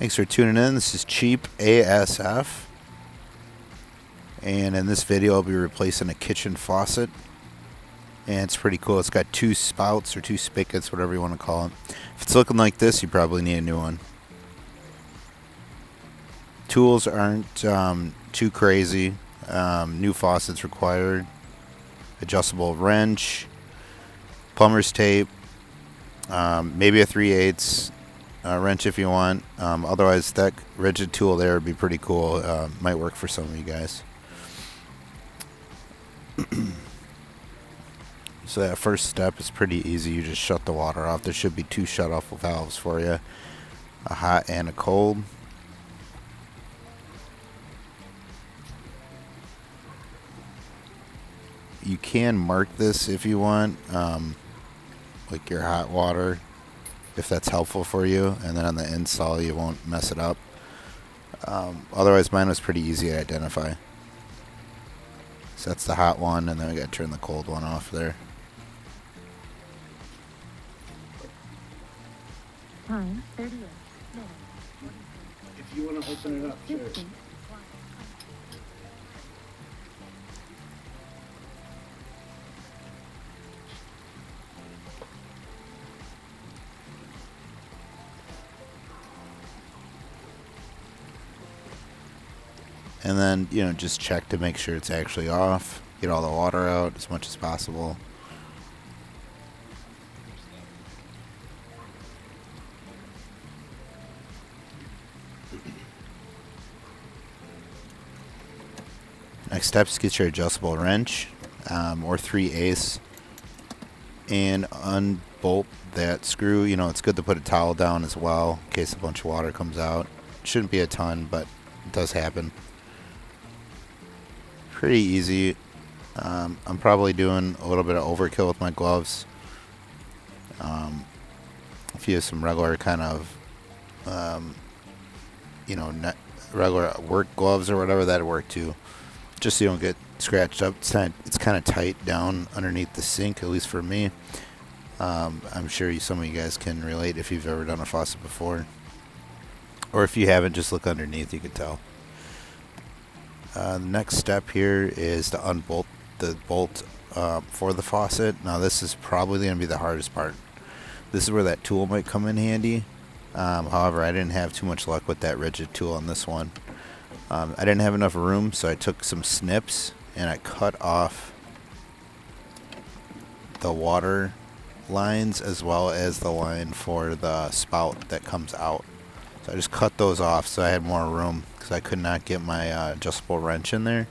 Thanks for tuning in. This is Cheap ASF. And in this video, I'll be replacing a kitchen faucet. And it's pretty cool. It's got two spouts or two spigots, whatever you want to call it. If it's looking like this, you probably need a new one. Tools aren't too crazy. New faucets required. Adjustable wrench. Plumber's tape. Maybe a 3/8 wrench if you want. Otherwise, that rigid tool there would be pretty cool. Might work for some of you guys. So that first step is pretty easy. You just shut the water off. There should be two shut-off valves for you, a hot and a cold. You can mark this if you want, like your hot water, if that's helpful for you, and then on the install you won't mess it up. Otherwise, mine was pretty easy to identify. So that's the hot one, and then we got to turn the cold one off there. Time 38 minutes. If you want to open it up, sure. 50. And then, just check to make sure it's actually off. Get all the water out as much as possible. Next step is get your adjustable wrench or 3/8 and unbolt that screw. It's good to put a towel down as well in case a bunch of water comes out. Shouldn't be a ton, but it does happen. Pretty easy. I'm probably doing a little bit of overkill with my gloves. If you have some regular kind of, regular work gloves or whatever, that'd work too. Just so you don't get scratched up. It's kind of tight down underneath the sink, at least for me. I'm sure some of you guys can relate if you've ever done a faucet before. Or if you haven't, just look underneath, you can tell. The next step here is to unbolt the bolt for the faucet. Now this is probably going to be the hardest part. This is where that tool might come in handy. However, I didn't have too much luck with that rigid tool on this one. I didn't have enough room, so I took some snips and I cut off the water lines as well as the line for the spout that comes out. So I just cut those off so I had more room because I could not get my adjustable wrench in there.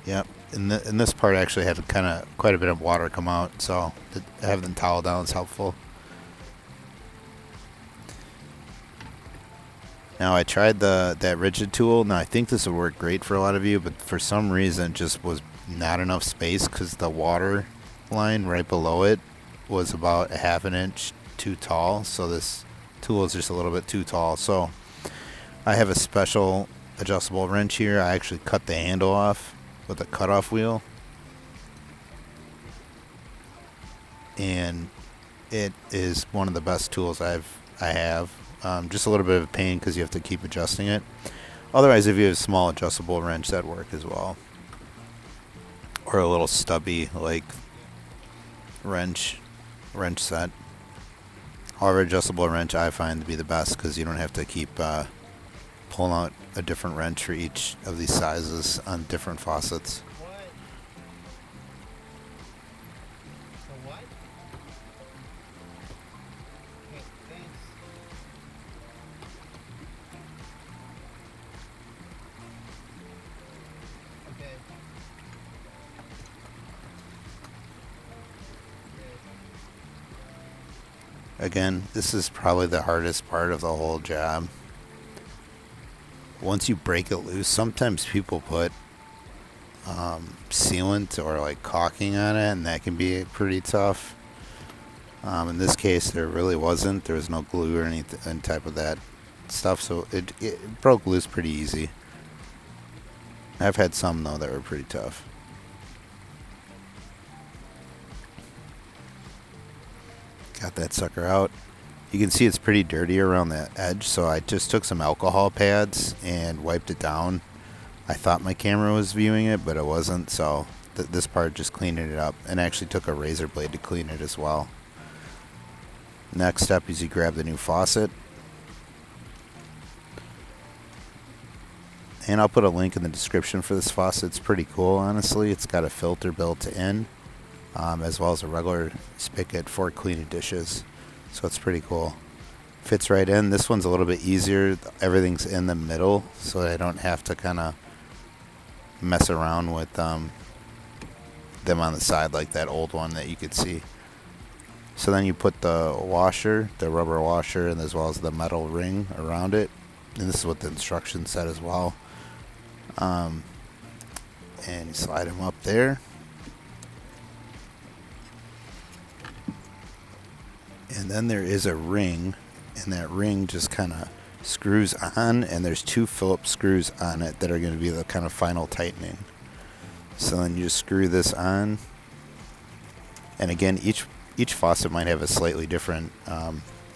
Yep, and this part actually had quite a bit of water come out, so having the towel down is helpful. Now I tried that rigid tool. Now I think this would work great for a lot of you, but for some reason it just was not enough space because the water line right below it was about a ½ an inch too tall. So this tool is just a little bit too tall. So I have a special adjustable wrench here. I actually cut the handle off with a cutoff wheel, and it is one of the best tools I have. Just a little bit of a pain because you have to keep adjusting it. Otherwise, if you have a small adjustable wrench, that'd work as well. Or a little stubby like wrench set. However, adjustable wrench I find to be the best because you don't have to keep pulling out a different wrench for each of these sizes on different faucets. Again, this is probably the hardest part of the whole job. Once you break it loose, sometimes people put sealant or like caulking on it, and that can be pretty tough. In this case, there really wasn't. There was no glue or any type of that stuff, so it broke loose pretty easy. I've had some though that were pretty tough. Got that sucker out. You can see it's pretty dirty around that edge, so I just took some alcohol pads and wiped it down. I thought my camera was viewing it, but it wasn't, so this part just cleaned it up, and actually took a razor blade to clean it as well. Next step is you grab the new faucet. And I'll put a link in the description for this faucet. It's pretty cool, honestly. It's got a filter built in, as well as a regular spigot for cleaning dishes. So it's pretty cool. Fits right in. This one's a little bit easier. Everything's in the middle, so I don't have to kind of mess around with them on the side like that old one that you could see. So then you put the washer, the rubber washer, and as well as the metal ring around it. And this is what the instructions said as well. And you slide them up there. And then there is a ring, and that ring just kind of screws on, and there's 2 Phillips screws on it that are going to be the kind of final tightening. So then you just screw this on. And again, each faucet might have a slightly different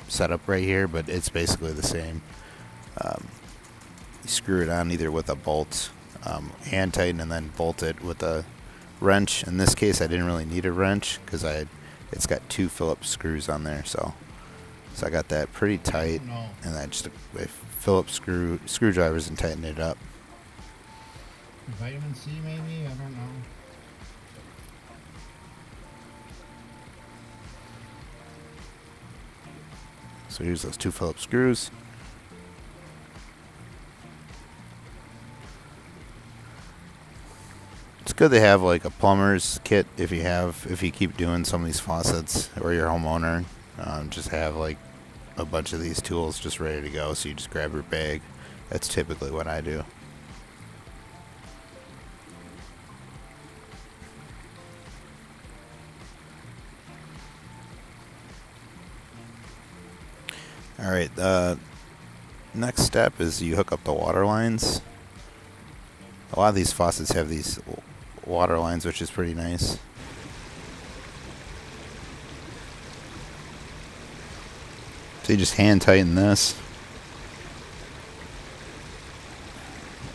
setup right here, but it's basically the same. You screw it on either with a bolt, hand tighten, and then bolt it with a wrench. In this case, I didn't really need a wrench because it's got 2 Phillips screws on there, so I got that pretty tight, and I just with Phillips screwdrivers and tighten it up. Vitamin C, maybe? I don't know. So here's those 2 Phillips screws. It's good to have like a plumber's kit if you keep doing some of these faucets, or you're a homeowner. Just have like a bunch of these tools just ready to go, so you just grab your bag. That's typically what I do. Alright, the next step is you hook up the water lines. A lot of these faucets have these water lines, which is pretty nice. So you just hand tighten this.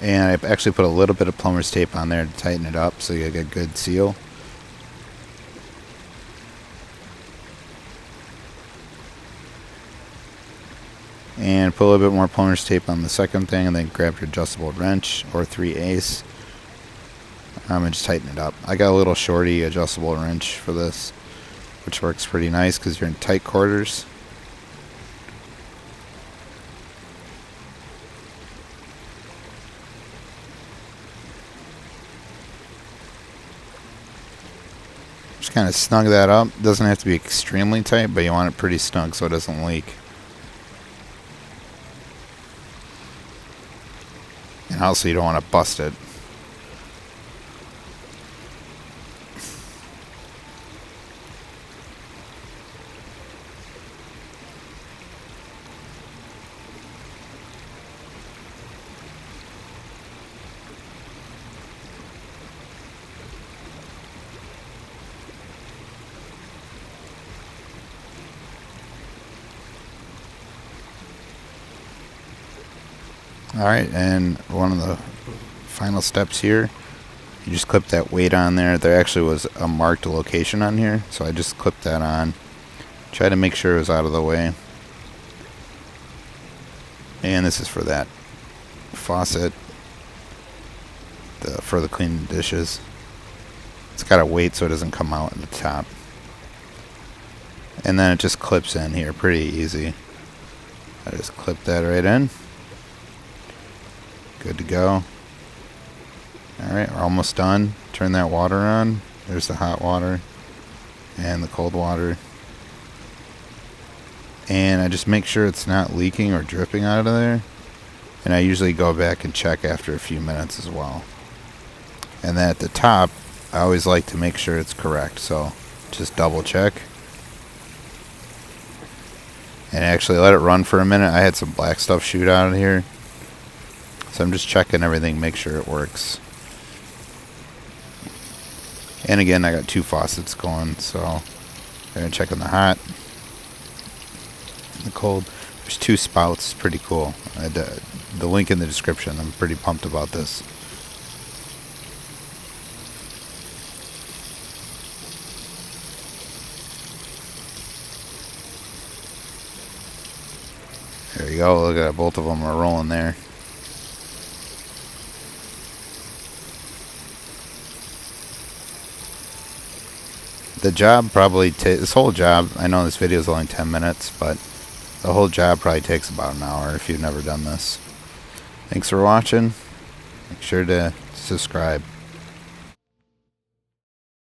And I actually put a little bit of plumber's tape on there to tighten it up so you get a good seal. And put a little bit more plumber's tape on the second thing, and then grab your adjustable wrench or 3/8 and just tighten it up. I got a little shorty adjustable wrench for this, which works pretty nice because you're in tight quarters. Just kind of snug that up. Doesn't have to be extremely tight, but you want it pretty snug so it doesn't leak. And also you don't want to bust it. Alright, and one of the final steps here, you just clip that weight on there. There actually was a marked location on here, so I just clipped that on. Try to make sure it was out of the way. And this is for that faucet, for the cleaning dishes. It's got a weight so it doesn't come out at the top. And then it just clips in here, pretty easy. I just clip that right in. Good to go. Alright, we're almost done. Turn that water on. There's the hot water and the cold water. And I just make sure it's not leaking or dripping out of there. And I usually go back and check after a few minutes as well. And then at the top, I always like to make sure it's correct. So just double check. And actually let it run for a minute. I had some black stuff shoot out of here. So I'm just checking everything, make sure it works. And again, I got 2 faucets going, so we're gonna check on the hot, the cold. There's 2 spouts, pretty cool. The link in the description. I'm pretty pumped about this. There you go. Look at that. Both of them are rolling there. The job probably this whole job, I know this video is only 10 minutes, but the whole job probably takes about an hour if you've never done this. Thanks for watching. Make sure to subscribe.